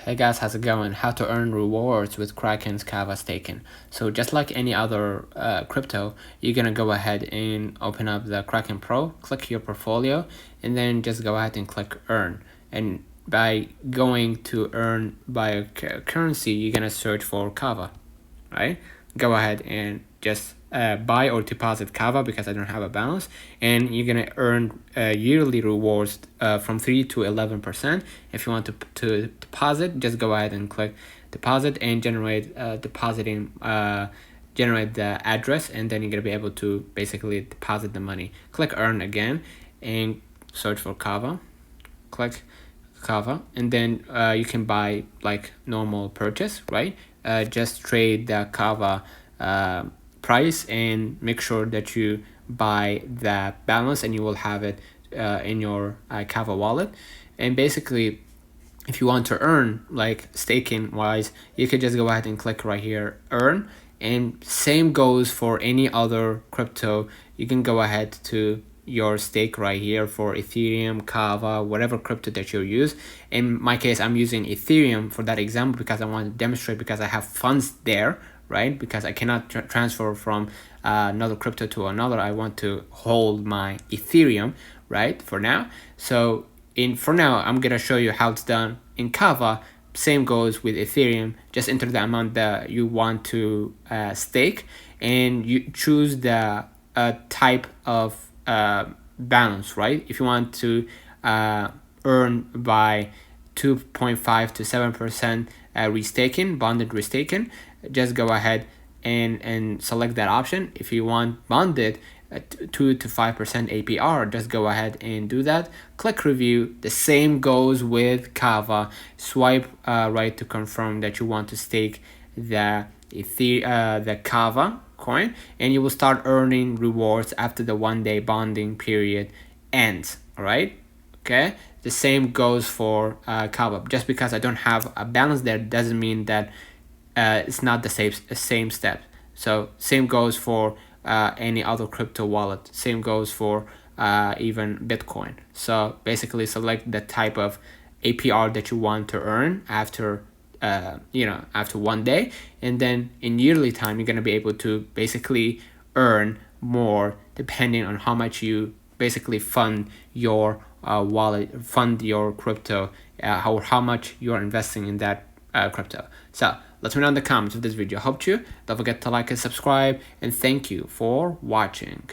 Hey guys, how's it going? How to earn rewards with Kraken's Kava staking. So just like any other crypto, you're gonna go ahead and open up the Kraken Pro, click your portfolio, and then just go ahead and click earn. And by going to earn by a currency, you're gonna search for Kava, right? Go ahead and just buy or deposit Kava because I don't have a balance, and you're gonna earn yearly rewards from 3 to 11%. If you want to deposit, just go ahead and click deposit and generate generate the address, and then you're gonna be able to basically deposit the money. Click earn again and search for Kava. Click Kava, and then you can buy like normal purchase, right? Just trade the Kava price and make sure that you buy the balance, and you will have it in your Kava wallet. And basically, if you want to earn like staking wise, you could just go ahead and click right here, earn. And same goes for any other crypto. You can go ahead to your stake right here for Ethereum, Kava, whatever crypto that you use. In my case, I'm using Ethereum for that example because I want to demonstrate, because I have funds there, right? Because I cannot transfer from another crypto to another. I want to hold my Ethereum, right, for now. So for now, I'm gonna show you how it's done in Kava. Same goes with Ethereum. Just enter the amount that you want to stake, and you choose the type of balance, right? If you want to earn by 2.5 to 7% restaking, bonded restaking, just go ahead and select that option. If you want bonded 2 to 5% APR, just go ahead and do that. Click review. The same goes with Kava. Swipe right to confirm that you want to stake the Kava coin, and you will start earning rewards after the 1-day bonding period ends. All right. Okay. The same goes for Kava. Just because I don't have a balance there doesn't mean that it's not the same step. So same goes for any other crypto wallet. Same goes for even Bitcoin. So basically select the type of APR that you want to earn after after 1 day, and then in yearly time you're going to be able to basically earn more depending on how much you basically fund your wallet, fund your crypto, how much you're investing in that crypto. So let me know in the comments if this video helped you. Don't forget to like and subscribe, and thank you for watching.